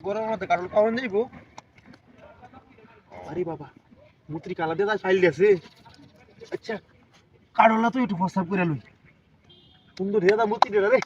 গরমের মধ্যে কারণ কখন যাইবো? আরে বাবা, মুত্রি কালা দিয়ে ফাইল দিয়েছে। আচ্ছা, কারণটা তো একটু প্রস্তাব করে লই। সুন্দর হে দা মুত্রি রে।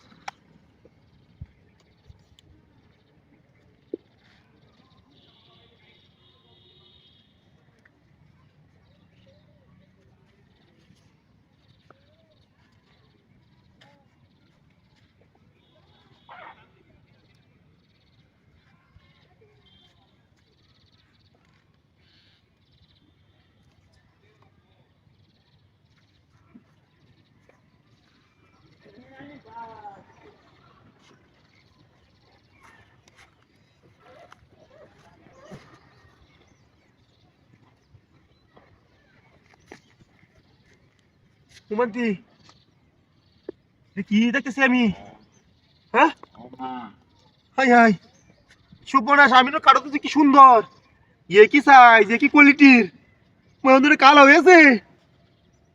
সুমন্তি, কি দেখতেছি আমি? হ্যাঁ, হাই হাই, সুপর্ণাস, আমি তো কারো তো কি সুন্দর, ইয়ে কি সাইজ, কি কোয়ালিটির, মনে কালো হয়েছে।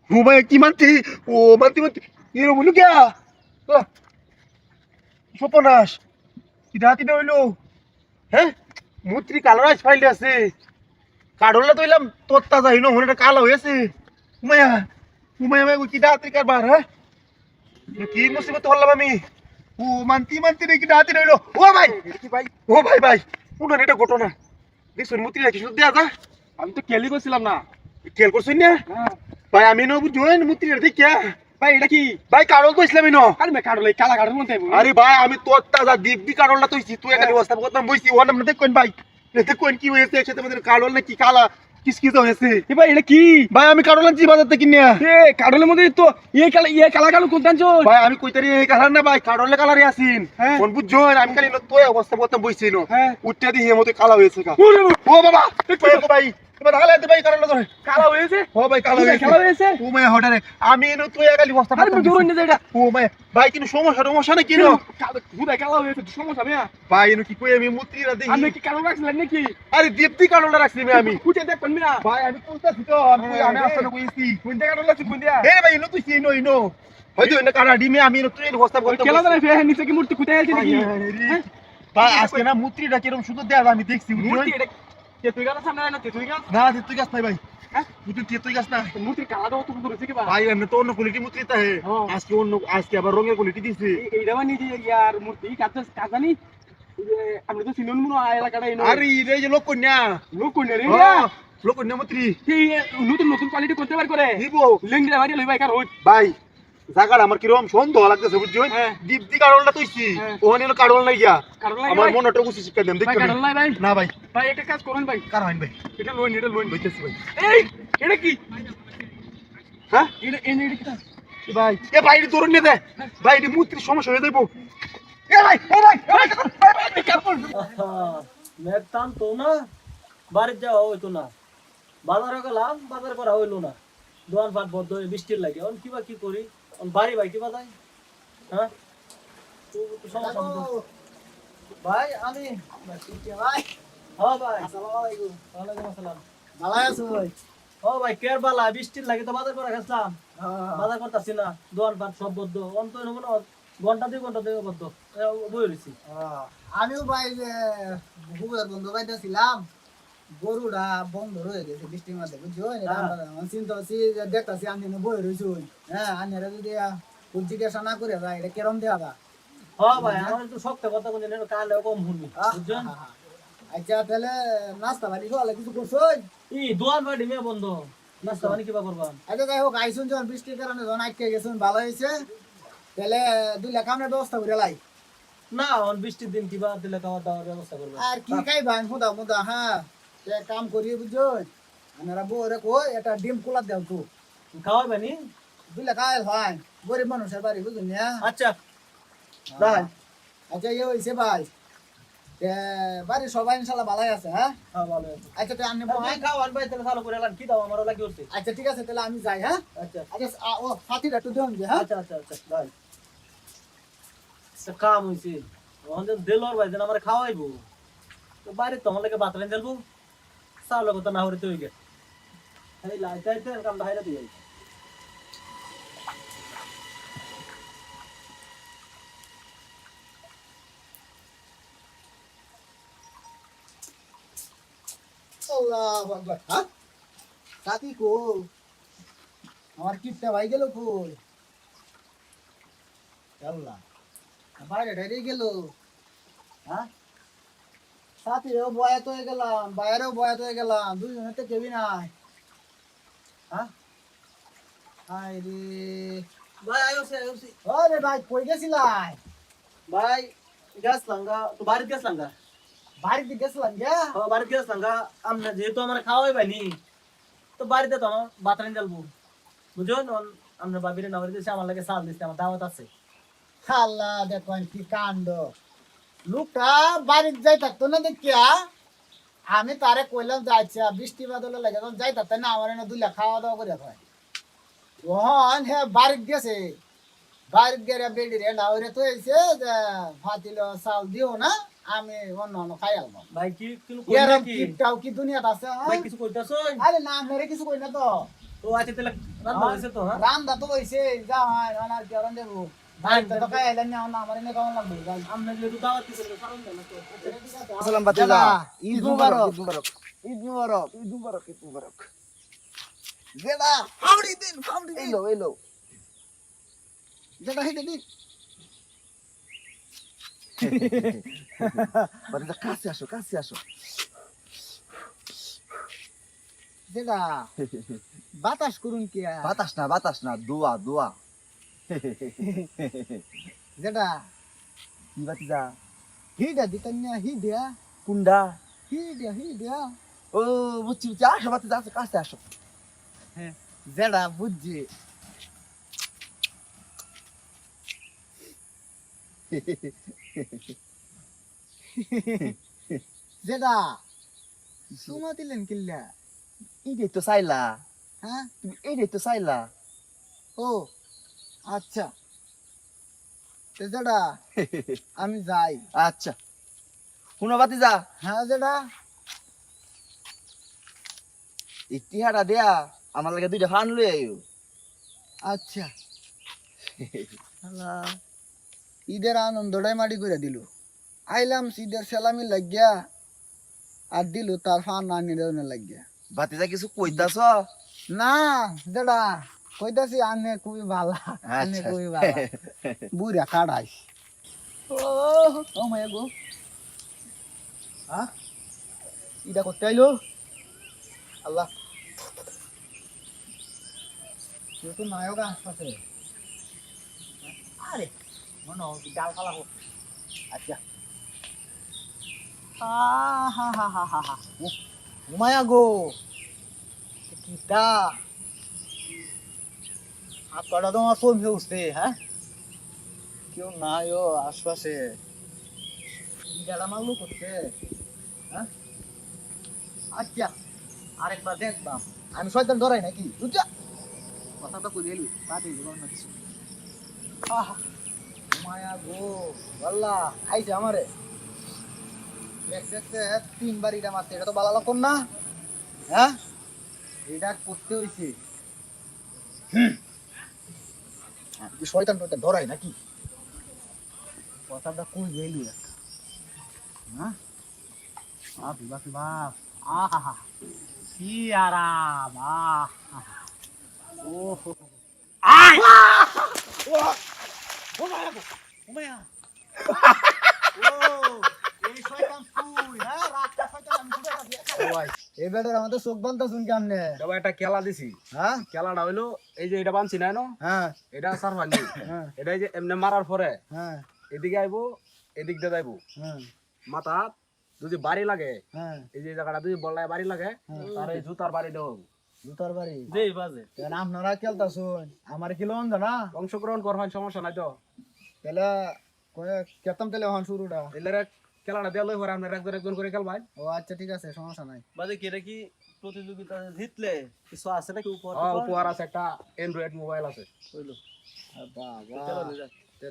ও ভাই কি মানছি, ও মানতে মানতে এরকম হইলো কে? সুপর্ণাস, কি রাতি না হইলো? হ্যাঁ, মুত্রি কালার আজ ফাইল আছে, কাড়লে তো এলাম তোর তাজা হইলো, মনে কালো হয়েছে। উমায়া উমায়া ভাই কি রাত্রি কারবার? হ্যাঁ, কি মুসিবত হলাম আমি? ও মানতি মানতি নাকি রাতি রইলো। ও ভাই, কি ভাই, ও ভাই ভাই, উনার এটা ঘটনা দেখছেন? মুত্রি রাখি শুধু দেয়া যা। আমি তো খেয়ালই করছিলাম না। খেয়াল করছেন না ভাই? আমি ন বুঝুন মুত্রি রাখি কে ভাই এটা কি? ভাই কারল তো ইসলামী ন। আরে মে কাটলে কালা কাটার মধ্যে আরে ভাই আমি তোর তাজা দিব্যি কারলটা তুই তুই এখানে অবস্থা করতাম বইছি ও নাম দেখুন ভাই, দেখুন কি হয়েছে একসাথে আমাদের কারল না কি কালা কিসকিস হয়েছে। এ ভাই এটা কি? ভাই আমি কারল আনছি বাজার থেকে কিনে। এ কাটলের মধ্যে তো কালা কালো কোন টানছো? ভাই আমি কইতারি এই কালার না ভাই, কারলে কালারই আসিন। হ্যাঁ। কোন বুঝছন? আমি খালি তোই অবস্থা করতাম বইছিল। হ্যাঁ। উঠতে দিয়ে মতো কালা হয়েছে কা। ও বাবা, দেখো ভাই, এবার ঢালে দে ভাই কারলে ধরে। কালা হয়েছে? ও ভাই কালা হয়েছে। কালা হয়েছে? ও মাই হঠারে আমি এনো তুই একালি অবস্থা আরে করতাম। দূর নিয়ে এটা। ও মাই ভাই কিন্তু সমস্যা না কি কেন? নো? হুদাই কালা হয়েছে সমস্যা মিয়া। ভাই এনো কি কই আমি মুত্রিরা দেই। আমি কি কালো রাখছিলেন নাকি? আরে দীপ্তি কারলটা রাখছি আমি। খুঁজে দেখবেন মিয়া। ভাই আমি কইতাছি তো, আমি আসলে কইছি। কোন জায়গা লাগছে কোন দিয়া? এ ভাই এনো তুই চিনো ইনো। হয়তো এনে কারা ডিমে আমি এনো তুই অবস্থা করতাম। কেলা জানা ফে নিচে কি মূর্তি খুঁজে আছে নাকি? ভাই আজকে না মুত্রিটা কিরকম সুন্দর দেয়া আমি দেখছি। মূর্তি এটা তেতুই গাছ সামনে না তেতুই গাছ? না তুই গাছ নাই ভাই। হ্যাঁ? তুই গাছ না মূর্তি কালা দাও তো করেছে কি বা? ভাই, এমনি তো অন্য কোয়ালিটি মুত্রি তা হে। আজকে আবার রঙের কোয়ালিটি দিছে। এইটা মানে যে ইয়ার মূর্তি কাজানি যে আমরা তো সিনন মনো এলাকাটা এনো। আরে এই যে লোককন্যা, লোক কোন রে? লোককন্যা মুত্রি এই নতুন নতুন কোয়ালিটি করতে পার করে। দিব লেঙ্গিরা বাড়ি লই ভাই কার হই। ভাই। জায়গাটা আমার কিরকম সন্দেহ লাগতেছে বুঝছেন? হ্যাঁ। দীপ্তি কারলটা তুইছি ওখানে এলো কারল নাই গিয়া। কারণ লাগে আমার ভাই। মনটা উচিত শিক্ষা দেন ভাই দেখতে কারণ নাই ভাই। না ভাই। ভাই একটা কাজ করুন ভাই। কার হইন ভাই? এটা লোন। বইতেছি ভাই। এই এটা কি? হ্যাঁ এটা এটা কি? এ ভাই, এ ভাই এটা ধরুন দে ভাই, এটা মুত্রির সমস্যা হয়ে যাইবো। এ ভাই মেঘটান তো না বাড়ির যাওয়া হইতো না, বাজারে গেলাম বাজার করা হইলো না, দোকান পাট বদ্ধ হয়ে বৃষ্টির লাগে এখন কিবা কি করি, বাড়ি ভাই কিবা যায়। হ্যাঁ সমস্যা মতো। ভাই আমি ভাই, হ্যাঁ ভাই আসসালামু আলাইকুম। ওয়ালাইকুম আসসালাম। ভালো আছো ভাই? ও ভাই কের বালা, বৃষ্টির লাগে তো বাজার করে গেছিলাম, বাজার করতেছি না, দোকান পাট সব বদ্ধ, অন্তত মনে ঘন্টা 2 ঘন্টা থেকে বদ্ধ বই রয়েছি। আমিও ভাই হুবের বন্ধু পাইতেছিলাম, গরুটা বন্ধ রয়ে গেছে বৃষ্টির মধ্যে বুঝছো। চিন্তা করছি দেখতেছি আমি বই রয়েছি। হ্যাঁ আনেরা যদি জিজ্ঞাসা না করে ভাই এটা কেরম দেওয়া দা। হ্যাঁ ভাই আমার তো শক্ত কথা বলছেন, কালে কম শুনি বুঝছেন। আচ্ছা তাহলে নাস্তা বাড়ি হলে কিছু করছো? এই দোয়ান বাড়ি মেয়ে বন্ধ, নাস্তা পানি কিবা করবা? আচ্ছা যাই হোক আইসুন যখন বৃষ্টির কারণে যখন আটকে গেছুন ভালো হয়েছে, তাহলে 2 লাখ আমরা ব্যবস্থা করে লাই। না এখন বৃষ্টির দিন কিবা দিলে খাওয়া দাওয়ার ব্যবস্থা করবে। আর কি খাইবা মুদা মুদা? হ্যাঁ কাম করি বুঝছো, আমরা বউরে কই এটা ডিম কুলা দেও তো খাওয়াবে নি? 2 লাখ আইল হয়, গরিব মানুষের বাড়ি বুঝুন না। আচ্ছা ভাই। আচ্ছা ইয়ে হয়েছে ভাই, বাড়ির সবাই ইনশাল্লাহ ভালোই আছে? হ্যাঁ হ্যাঁ ভালো আছে। আচ্ছা তো আমি ভাই খাওয়ান ভাই তাহলে চালু করে এলাম, কি দাও আমারও লাগি উঠছে। আচ্ছা ঠিক আছে তাহলে আমি যাই। হ্যাঁ আচ্ছা আচ্ছা ও সাথীটা একটু দেন যে। হ্যাঁ আচ্ছা আচ্ছা আচ্ছা ভাই কাম হয়েছে, ওখানে দিলর ভাই যেন আমার খাওয়াইবো, তো বাড়ির তোমার লাগে বাত রেন জ্বালবো, চাউল কথা না হরে তৈরি এই লাইটাইতে কামটা হাইরা দিয়ে। আল্লাহু আকবার হ্যাঁ সাথী কো আমার কিটটা ভাই গেল কই আল্লাহ বাইরে ডাইরে গেল হ্যাঁ সাথীও বয়াত হয়ে গেলাম বাইরেও বয়াত হয়ে গেলাম দুইজনে তো কেউই নাই হ্যাঁ হায় রে ভাই আয়োছে আয়োছে আরে ভাই কই গেছিলাই ভাই গেছলাম গা তো বাড়িতে গেছলাম গা বাড়িতে গেছিলাম গা বাড়িতে গেছলাম গা আমরা যেহেতু আমার খাওয়াই পাইনি তো বাড়িতে তো আমার বাতরান জ্বালবো বুঝো আমরা বাবিরে না বাড়িতে আমার লাগে চাল দিচ্ছে আমার দাওয়াত আছে আল্লাহ দেখুন কি কাণ্ড লোকটা বাড়িতে যাই থাকতো না দেখিয়া আমি তারে কইলাম যাইছে বৃষ্টি বাদলে লাগে যখন যাই থাকতো না আমার এনে দুইলা খাওয়া দাওয়া করে হয় তখন হে বাড়িতে গেছে বাড়িতে গেলে বেডি রে নাওরে তো এসে যে ভাতিল চাল দিও না আমি অন্য অন্য খাই আলবো ভাই কি কিনো এরম কি কিপটাও কি দুনিয়াতে আছে হ্যাঁ? ভাই কিছু কইতাছো আরে না মেরে কিছু কই না তো তো আচ্ছা তাহলে রান্না হইছে তো হ্যাঁ রান্দা তো হইছে যা হয় আর কি রান দেবো বাড়িতে তো খাই আইলেন না আমার এনে কেমন লাগবে আমরা যেহেতু দাওয়াত দিছি কারণ না তো আসসালাম বাতিজা ঈদ মুবারক ঈদ মুবারক ঈদ মুবারক ঈদ মুবারক ঈদ মুবারক যেটা ফাউড়ি দিন এলো এলো যেটা হেঁটে দিন বাতিজা কাছে আসো যেটা বাতাস করুন কি বাতাস না দোয়া যেটা কি বাতিজা হিডা দিতেন না হিডিয়া কুন্ডা হিডিয়া ও বুঝছি আসো বাতিজা আসো কাছে আসো যেটা বুঝছি যেটা সুমা দিলেন কিল্লা এইটাই তো চাইলা হ্যাঁ তুমি এইটাই তো চাইলা ও আচ্ছা তো যেটা আমি যাই আচ্ছা শুনো বাতিজা হ্যাঁ যেটা এই টিহাটা দেয়া আমার লাগে দুইটা ফান লই আইও আচ্ছা ঈদের আনন্দটাই মাটি করে দিল আইলাম ঈদের সেলামি লাগিয়া আর দিল তার ফান আনি দেওয়া লাগিয়া বাতিজা কিছু কইতাছ না যেটা কইতাছি আনে খুবই ভালো আনে আচ্ছা। খুবই ভালো বুড়া কাড়াই ও মায়া গো হ্যাঁ ইটা করতে আইলো আল্লাহ কেউ তো নায়ক আসতেছে আরে মনে হয় ডাল খালাবো আচ্ছা ঘুমায়া গো কিটা হাত কটা তোমার চলছে উঠছে হ্যাঁ কেউ নাই ও আশপাশে গাড়া মারলো করছে হ্যাঁ আচ্ছা আরেকবার দেখবাম আমি শয়তান ধরাই নাকি বুঝছা কথাটা কই এলি বাদে না কিছু মায়া গো বল্লা আইছে আমারে দেখতে তিনবার এটা মারতে এটা তো বালা লক্ষণ না হ্যাঁ এটা করতে হয়েছে শয়তান টয়তান ধরাই নাকি কথাটা কই গেলি হ্যাঁ বাপ বাপ বাপ আহা কি আরাম আহা ও আয় ও মায়া ও মায়া ও এই শয়তান তুই হ্যাঁ রাতটা শয়তান আমি ছুটে আসি এই বেটার আমাদের চোখ বান্ধা শুন কেমনে তবে একটা খেলা দিছি হ্যাঁ খেলাটা হইলো এই যে এটা বানছি না হ্যাঁ এটা সারফানি হ্যাঁ এটা এই যে এমনি মারার পরে হ্যাঁ এদিকে আইবো এদিক দিয়ে যাইবো হ্যাঁ মাথা যদি বাড়ি লাগে হ্যাঁ এই যে জায়গাটা যদি বললায় বাড়ি লাগে তার এই জুতার বাড়ি দেবো জুতার বাড়ি দেই বাজে তাহলে আপনারা খেলতা শুন আমার কি লোন না অংশগ্রহণ করবেন সমস্যা নাই তো তাহলে কেতাম তাহলে হন শুরুটা এলারে খেলাটা দেওয়া লই পরে আপনার একজন করে খেলবেন ও আচ্ছা ঠিক আছে সমস্যা নাই বাজে কি এটা কি প্রতিযোগিতা জিতলে কিছু আছে নাকি উপহার উপহার আছে একটা অ্যান্ড্রয়েড মোবাইল আছে কইলো বাবা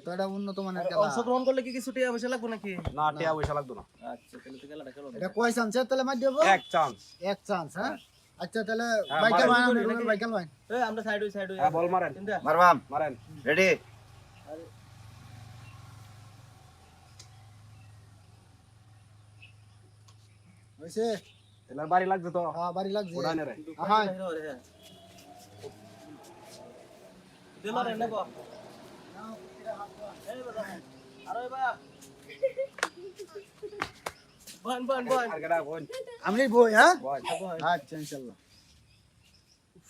তো এটা উন্নত মানের খেলা অংশগ্রহণ করলে কি কিছু টাকা পয়সা লাগবে নাকি না টিয়া পয়সা লাগতো না আচ্ছা তাহলে তো খেলাটা খেলো এটা কয় চান্স তাহলে মার দেবো এক চান্স এক চান্স হ্যাঁ আচ্ছা তাহলে হ্যাঁ, বাইকেল ভাই মারেন। আমরা বাইকেল ভাই এই আমরা সাইড হই হ্যাঁ বল মারেন চিন্তা মারবাম মারেন রেডি হইছে এলার বাড়ি লাগছে তো হ্যাঁ বাড়ি লাগছে ওড়ানে রে হ্যাঁ দিলা রে নেব এই বাবা আরে বা বন বন বন আর গড়া কোন আমি বই হ্যাঁ বল আচ্ছা ইনশাআল্লাহ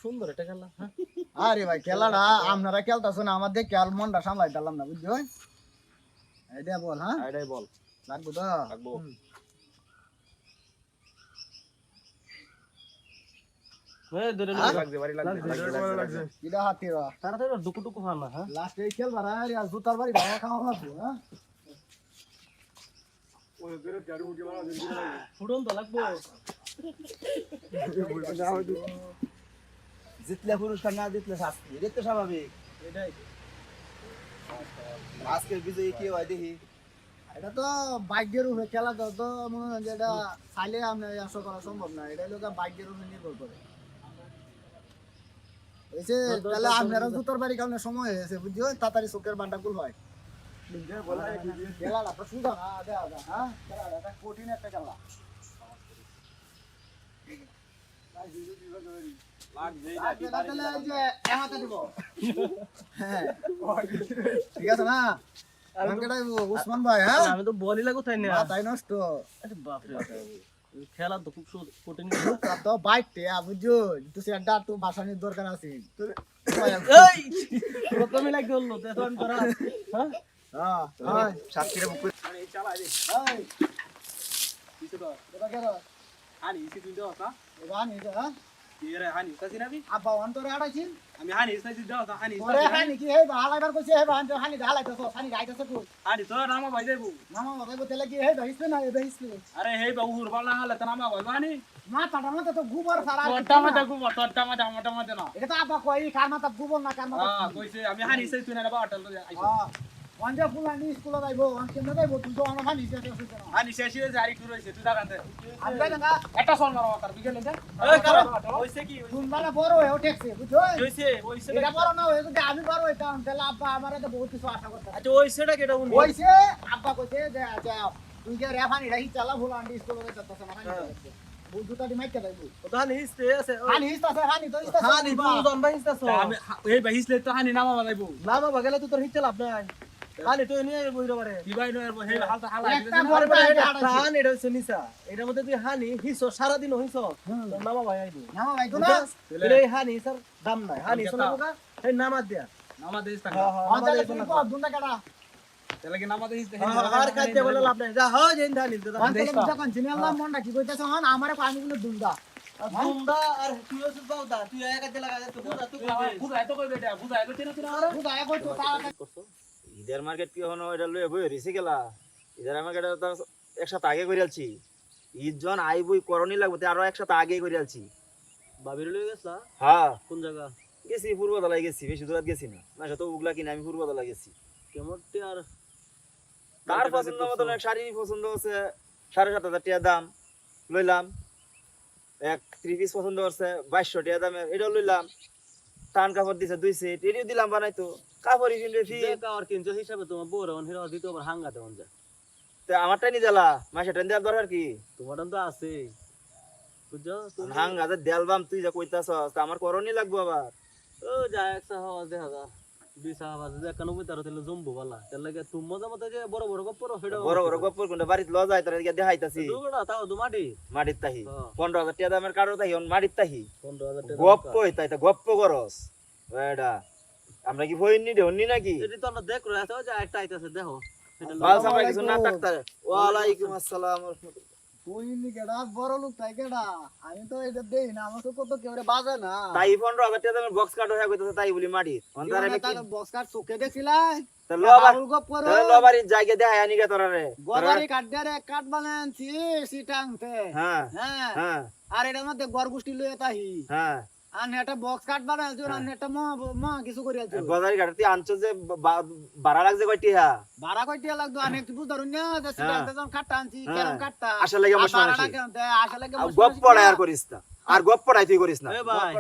সুন্দর এটা খেলা হ্যাঁ আরে ভাই খেলাটা আপনারা খেলতাছো না আমাদের খেয়াল মনটা সামলাই দিলাম না বুঝছো এইটা বল হ্যাঁ আইডাই বল লাগবো তো লাগবো এই ধরে লাগছে বাড়ি লাগছে কিটা হাতিরা তাড়াতাড়ি ডুকু ডুকু ফান না হ্যাঁ লাস্টে খেলবা আর জুতার বাড়ি ভাড়া খাওয়া লাগবো হ্যাঁ ফুটন তো লাগবো জিতলে পুরস্কার না জিতলে শাস্তি এটা তো স্বাভাবিক এটাই আজকের বিজয়ী কি হয় দেখি এটা তো ভাগ্যের উপরে খেলা তো মনে হয় যে এটা চাইলে আমরা আশা করা সম্ভব না এটা লোক ভাগ্যের উপরে নির্ভর করে এসে তাহলে আপনারা জুতার বাড়ি কারণে সময় হয়েছে বুঝছো তাড়াতাড়ি চোখের বান্ডা গুল হয় খেলাটা তো সুন্দর না দেখা হ্যাঁ খেলাটা কঠিন একটা খেলা তাহলে এই যে এমাতে দিব হ্যাঁ ঠিক আছে না আমাকে উসমান ভাই হ্যাঁ আমি তো বলি লাগো তাই না তাই নষ্ট আরে বাপ রে খেলা তো খুব কঠিন তো বাইতে বুঝছো তুই সেটা তো ভাষানির দরকার আছে এই প্রথমে লাগি হলো তো এখন করা হ্যাঁ হ্যাঁ শাস্তিরে মুখ মানে চালাই দে এই কিছু তো এটা কেন হানি ইসি তুই দাও তা এটা আনি হ্যাঁ কি রে হানি তাসি নাবি আব্বা অন্তরে আড়াইছিন আমি হানি ইসি দাও তা হানি ওরে হানি কি হেই হালাইবার কইছে হে বান হানি হালাইতেছ হানি গাইতেছ তুই হানি তো নামা ভাই দেবু মামা বাবা বলে কি হে দহিসলে না দহিসলে আরে হে বাবু হুরবাল না হলে তো নামা ভাই হানি মাথাটা মাথা তো গোবর সারা তোরটা মাথা গুবো তোরটা মাথা না এটা তো আব্বা কই কার মাথা গোবর না কার মাথা হ্যাঁ কইছে আমি হানি ইসি তুই না বা হোটেল তো আইছো হ্যাঁ ওয়ানজা ফুলানি স্কুলে যাইবো ওয়ান কেমনে যাইবো তুই তো আমার হানি শেষ হইছে না হানি শেষ হয়ে জারি টুর হইছে তুই দাঁড়াতে আব্বা না একটা সল মারো তার বিকেলে দে এই কারণ হইছে কি শুনবালা বড় হয়ে উঠেছে বুঝছো হইছে হইছে এটা বড় না হয়ে যদি আমি বড় হইতাম তাহলে আব্বা আমারে তো বহুত কিছু আশা করতাম আচ্ছা হইছেটা কেটা উনি হইছে আব্বা কইছে যে আচ্ছা তুই যে রেফানি রাখি চালা ফুলানি স্কুলে যাইতাছ না হানি বুঝুতাটি মাইতে যাইবো তো হানি হিস্তে আছে হানি হিস্তাছে হানি তো হিস্তাছে হানি দুজন ভাই হিস্তাছো আমি এই ভাই হিসলে তো হানি নামা যাইবো না বাবা গেলে তো তোর হিস্তে লাভ নাই হানি তো নিয়ে বইরা পারে কি ভাই নয় হে হালতা হালা একটা বড় ভাই হান এটা হচ্ছে নিসা এটার মধ্যে তুই হানি হিসো সারা দিন হইছো তোর নামা ভাই আইবো নামা ভাই তো না এটা এই হানি স্যার দাম নাই হানি শোনা বোকা এই নামা দিয়া নামা দেইস তা আমাদের তুমি কো দুন্ডা কাটা তাহলে কি নামা দেইস আর কাটতে বলে লাভ নাই যা হয় যেন ধানি অন্তলে যখন চিনাল্লাহ মনটা কি কইতাছ হন আমারে পানি গুলো দুন্ডা দুন্দা আর তুই হচ্ছে বাউদা তুই এক কাটতে লাগা তুই বুঝা তুই বুঝাই তো কই বেটা বুঝাই তো চিনা চিনা বুঝায় কই তো তা ঈদের মার্কেট কি হনো এটা লয়ে বই হইছে গেলা ঈদের মার্কেট তো একসাথে আগে কইরালছি ঈদ জন আইবই করণই লাগবে তে আরো একসাথে আগে কইরালছি বাবির লই গেছলা হ্যাঁ কোন জায়গা গেছি পূর্বতলায় গেছি বেশি দূর গেছি না না তো উগলা কিনা আমি পূর্বতলায় গেছি কেমনটি আর তার পছন্দ মতন এক শাড়ি পছন্দ হচ্ছে 7,500 টাকা দাম লইলাম এক 3 পিস পছন্দ হচ্ছে 2200 টাকা দামে এটা লইলাম টান কাপড় দিছে 2 সেট এটিও দিলাম বানাইতো কাপড়ই কিনলে ফি দেখা আর কিনছো হিসাবে তোমার বউর অন হিরো দিতে আবার হাঙ্গা দেওয়ান যায় তে আমারটাই নি দিলা মাসে টেন দেওয়ার দরকার কি তোমার তো আছে বুঝছো তুমি হাঙ্গা দেলবাম তুই যা কইতাছস তা আমার করণই লাগবো আবার ও যা 100 হাওয়া দেখা যা 20 হাওয়া যে 91 তার তেল জম্বু বালা তেল লাগে তুমি মজা মতো যে বড় বড় গপ্প হেডা বড় বড় গপ্পর কোনটা বাড়িতে ল যায় তোরা এদিকে দেখাইতাছি দুগড়া তাও দুমাটি মাটির তাহি হ্যাঁ। 15,000 টাকা দামের কারো তাহি অন মাটির তাহি 15000 টাকা গপ্প হইতাই তা গপ্প করস এডা আমরা কি ভইনি দেহনি নাকি এটি তো আমরা দেখ রয়ে আছে যা একটা আইতাছে দেখো এটা বাল সামনে কিছু না থাকতারে ওয়া আলাইকুম আসসালাম ওয়া রাহমাতুল্লাহ তুই নি কেডা বড় লোক তাই কেডা আমি তো এটা দেই না আমাকে কত কেউ বাজে না তাই 15,000 টাকা দামের বক্স কাট হয়ে কইতাছে তাই বলি মাটির অন্তরে আমি তার বক্স কাট চোখে দেখছিলাই তা লবার বাবুল গপ করো লবারির জায়গা দেখায় আনি গে তোরারে গদারি কাট দে রে কাট বানানছি সিটাংতে হ্যাঁ হ্যাঁ হ্যাঁ আর এটার মধ্যে গরগুষ্টি লয়ে তাহি হ্যাঁ আর একটা বক্স কাট বানালছি আর একটা মা কিছু করে আলছি বাজারি কাটতে আনছো যে বাড়া লাগছে কয়টি হ্যাঁ ভাড়া কইতে লাগতো আমি একটু বুঝারুন না যে সিটাংতে যখন কাটটা আনছি কেরম কাটটা আসলে লাগে মশলা আসলে গপ্পড়াই আর করিস না আর গপ্পড়াই তুই করিস না এ ভাই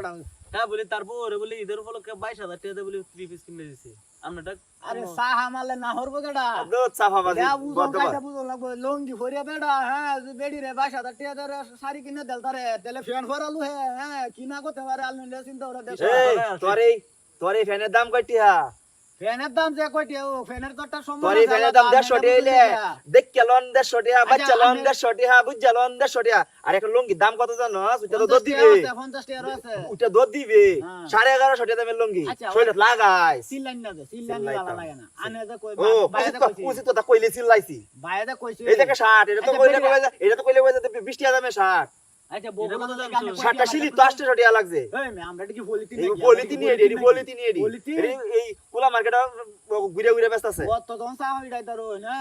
হ্যাঁ বলি তারপর বলি ঈদের উপলক্ষে 22000 টাকা দিয়ে বলি 3 পিস কিনে দিছি আপনারটা আরে সাহা মারলে না হরবো কেডা দুধ চাপাবাজি দেয়া বুঝন বদ্ধ কাইটা বুঝন লাগবো লঙ্গি ফরিয়া বেড়া হ্যাঁ বেড়ি রে 22,000 টাকা ধরে শাড়ি কিনে দেল তারে তেলে ফ্যান ফরালু হে হ্যাঁ কিনা করতে পারে আলনে চিন্তা করে দেখ এই তোর এই ফ্যানের দাম কয়টিয়া ফ্যানের দাম যে কয়টি ও ফ্যানের তো একটা সম্মান তোর এই ফ্যানের দাম 150 টাকা হইলে দেখ কেলন 150 টাকা বাচ্চা লন 150 টাকা বুঝা লন 150 টাকা আর একটা লুঙ্গি দাম কত জানো ওটা তো দুধ দিবে 50 টাকা আছে ওটা দুধ দিবে হ্যাঁ। 1150 টাকা দামের লুঙ্গি আচ্ছা, শরীরে লাগাই সিলাইন না দে সিলাইন ভালো লাগে না আনে যে কই ও বাইরে কইছি উচিত কথা কইলে চিল্লাইছি বাইরে কইছি এই দেখে 60 এটা তো আচ্ছা, কইলে বেরিয়া। এটা তো কইলে 20 টাকা দামে 60 আচ্ছা বগুলা তো 60টা সিলি তো 800 টাকা লাগছে এই মে আমরা কি বলিতি এই পলিথিন এডি পলিথিন এডি পলিথিন? এই কোলা মার্কেট ঘুরে ঘুরে ব্যস্ত আছে কত তখন চা হইডাই তারো না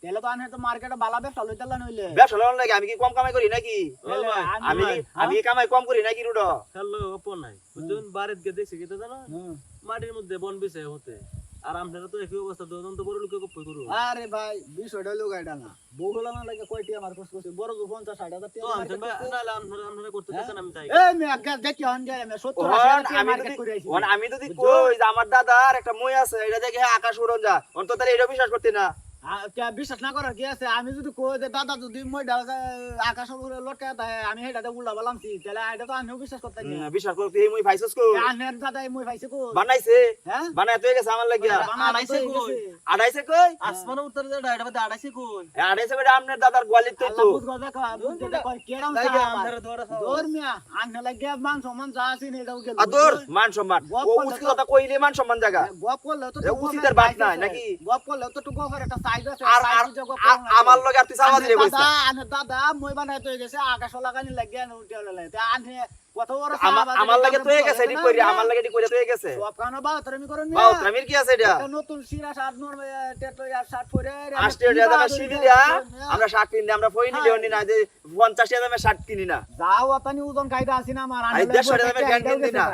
তেলে তো আনে তো মার্কেটে বালা ব্যবসা লইতালা নইলে ব্যবসা লন লাগে আমি কি কম কামাই করি নাকি ও ভাই, আমি কি কামাই কম করি নাকি রুডো হ্যালো অপন নাই বুঝুন বাড়িতে গিয়ে দেখছি কি তো জানো মাটির মধ্যে বন বিছে হতে আর আপনারা তো একই অবস্থা দুজন তো বড় লোকে কপই করু আরে ভাই বিষয়টা লোক এটা না বগুলা না লাগে কয়টি আমার কষ্ট করছে বড় 50-60 হাজার তো আমি না আপনারা করতে চান আমি তাই এই মে আগে দেখি হন যায় মে 70 টাকা মার্কেট করে আইছি আমি যদি কই যে আমার দাদার একটা মই আছে এটা দেখে আকাশ উড়ন যা অন্তত তাহলে এটা বিশ্বাস করতে না বিশ্বাস না করার কি আছে আমি যদি কই যে দাদা যদি মই আকাশের উপরে লটকা দেয় আমি হেটাতে উল্টা বলামছি তাহলে এটা তো আমিও বিশ্বাস করতে না বিশ্বাস করতে এই মই পাইছস কো আনের দাদা মই পাইছে কো বানাইছে হ্যাঁ বানাই তো গেছে আমার লাগিয়া আড়াইশে কই? আড়াইছে কই আসমানে উত্তর দে ডাইটা বাদে আড়াইছে কই আড়াইছে কই আপনার দাদার গোয়ালির তো আল্লাহ বুঝ গদা কা বুঝতে কই কেরাম লাগে সাহাবা আপনারা দৌড়া খাও দৌর মিয়া আনে লাগে মান সম্মান যা আছে এটাও গেল আদর মান সম্মান ও উচিত কথা কইলে মান সম্মান জায়গা গপ করলে তো এ উচিতের বাদ নাই নাকি? গপ করলে তো টুকু করে একটা সাইজ আছে আর সাইজ যোগ আমার লগে আর তুই চাওয়া দিলে বলছিস আনে দাদা মই বানাই তো গেছে আকাশ লাগানি লাগে না উঠে ললে তে আনে কত বড় আমার লাগে তো গেছে এডি কইরা আমার লাগে এডি কইরা তো গেছে সব কানো বা তুমি করো বাও তামির কি আছে এটা নতুন সিরা শার্ট নরমে টেটো আর শার্ট পরে আষ্টে টাকা সিবি দিয়া আমরা শার্ট কিনি আমরা ফই নিলে অনি না যে 50 টাকা দামে শার্ট কিনি না যাও আপনি ওজন কায়দা আছে না আমার আই 150 টাকা দামে প্যান্ট কিনি না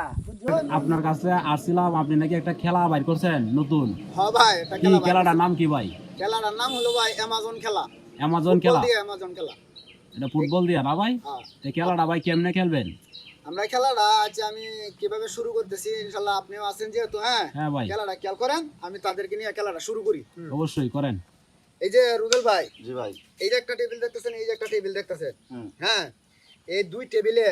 আপনার কাছে আসছিলাম, আপনি নাকি একটা খেলা বাইর করছেন নতুন। হ্যাঁ ভাই এটা কি খেলাটার নাম কি ভাই? খেলাটার নাম হলো ভাই অ্যামাজন খেলা অ্যামাজন খেলা? অ্যামাজন খেলা এটা ফুটবল দিয়া না ভাই? হ্যাঁ এই খেলাটা ভাই কেমনে খেলবেন? আমরা খেলাটা আজ আমি কিভাবে শুরু করতেছি ইনশাআল্লাহ আপনিও আছেন যেহেতু হ্যাঁ হ্যাঁ ভাই, খেলাটা খেয়াল করেন আমি তাদেরকে নিয়ে খেলাটা শুরু করি অবশ্যই করেন। এই যে রুবেল ভাই জি ভাই এই যে একটা টেবিল দেখতেছেন এই যে একটা টেবিল দেখতেছেন হুম। হ্যাঁ এই দুই টেবিলে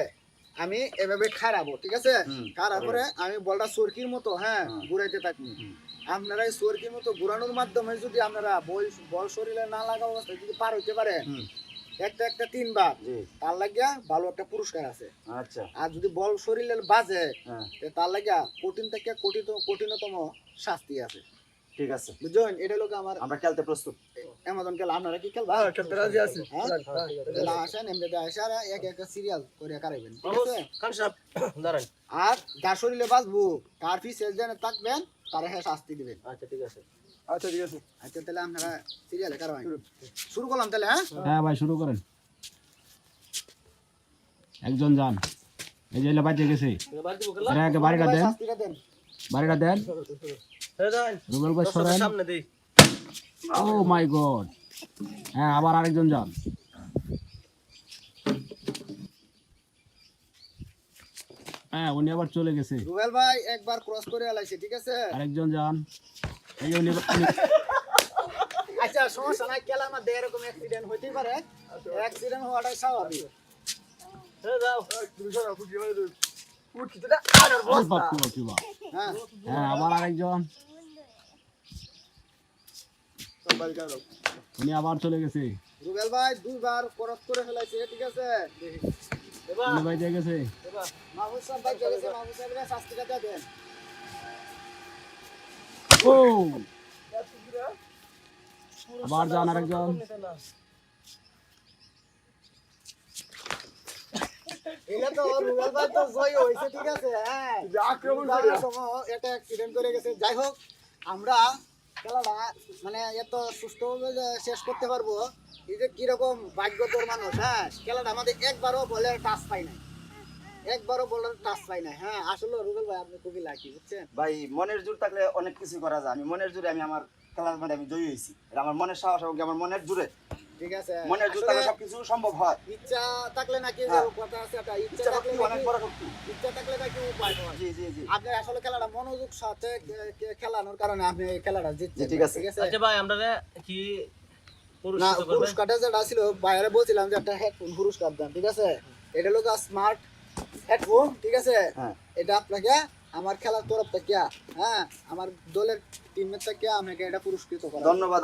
আমি এভাবে খাড়াবো ঠিক আছে হুম। খাড়া করে আমি বলটা সরকির মতো হ্যাঁ ঘুরাইতে থাকি আপনারা এই সরকির মতো ঘুরানোর মাধ্যমে যদি আপনারা বল শরীরে না লাগা অবস্থায় যদি পার হইতে পারে হুম। একটা 3 বার জি তার লাগিয়া ভালো একটা পুরস্কার আছে আচ্ছা আর যদি বল শরীরে বাজে হ্যাঁ তার লাগিয়া কঠিন থেকে কঠিনতম শাস্তি আছে ঠিক আছে বুঝছেন এটা লোক আমার আমরা খেলতে প্রস্তুত অ্যামাজন খেলা আপনারা কি খেলবা খেলতে রাজি আছে আসেন এমনি আসেন এক এক সিরিয়াল করে কারাইবেন ঠিক আছে খান সাহেব দাঁড়ান আর যার শরীরে বাঁচবো তার পিছে যেন থাকবেন তারা হ্যাঁ শাস্তি দিবেন আচ্ছা ঠিক আছে আচ্ছা ঠিক আছে আচ্ছা তাহলে আপনারা সিরিয়ালে কারাবেন শুরু করলাম তাহলে হ্যাঁ হ্যাঁ ভাই শুরু করেন। একজন যান, এই যে এলে বাজে গেছে, এবার দিব খেলা এর আগে বাড়িটা দেন, শাস্তিটা দেন বাড়িটা দেন। এই দেন রুবেল ভাই সরেন। সামনে দেই ও মাই গড। হ্যাঁ আবার আরেকজন যান। হ্যাঁ উনি আবার চলে গেছে। রুবেল ভাই একবার ক্রস করে আলাইছে ঠিক আছে আরেকজন যান। এই যে আচ্ছা সমস্যা নাই খেলার মধ্যে এরকম অ্যাক্সিডেন্ট হতেই পারে অ্যাক্সিডেন্ট হওয়াটাই স্বাভাবিক এই দাও হ্যাঁ হ্যাঁ আবার আরেকজন, উনি আবার চলে গেছে। রুবেল ভাই 2 বার ক্রস করে ফেলাইছে ঠিক আছে উনি ভাই দিয়ে গেছে। মাহমুদ সাহেব ভাই চলেছে মাহমুদ সাহেবের শাস্তিটা দেন ও আবার যান আরেকজন। এটা তো রুবেল ভাই তো জয় হইছে ঠিক আছে হ্যাঁ আক্রমণ করে এটা অ্যাক্সিডেন্ট করে গেছে যাই হোক আমরা খেলাটা মানে এত সুষ্ঠুভাবে যে শেষ করতে পারবো এই যে কিরকম ভাগ্যতর মানুষ হ্যাঁ খেলাটা আমাদের একবারও বলের টাচ পাই নাই একবারও বলের টাচ পাই নাই হ্যাঁ আসলে রুবেল ভাই আপনি খুবই লাকি বুঝছেন ভাই মনের জোর থাকলে অনেক কিছু করা যায় আমি মনের জোরে আমি আমার খেলার মধ্যে আমি জয়ী হয়েছি এটা আমার মনের সাহস এবং আমার মনের জোরে ঠিক আছে মনের জোর থাকলে সবকিছু সম্ভব হয়। ইচ্ছা থাকলে নাকি যে হ্যাঁ। কথা আছে একটা ইচ্ছা ইচ্ছা থাকলে শক্তি অনেক নাকি বড় শক্তি। ইচ্ছা থাকলে নাকি উপায় হয় জি জি জি আপনি আসলে খেলাটা মনোযোগ সাথে খেলানোর কারণে আপনি এই খেলাটা জিতছেন ঠিক আছে। ঠিক আছে আচ্ছা ভাই আমরা কি না পুরস্কৃত করবেন? পুরস্কারটা যেটা ছিল বাইরে বলছিলাম যে একটা হেডফোন পুরস্কার দেন ঠিক আছে এটা হলো স্মার্ট হেডফোন ঠিক আছে হ্যাঁ। এটা আপনাকে আমার খেলার তরফ থেকে হ্যাঁ আমার দলের টিমের থেকে আমাকে এটা পুরস্কৃত করা ধন্যবাদ।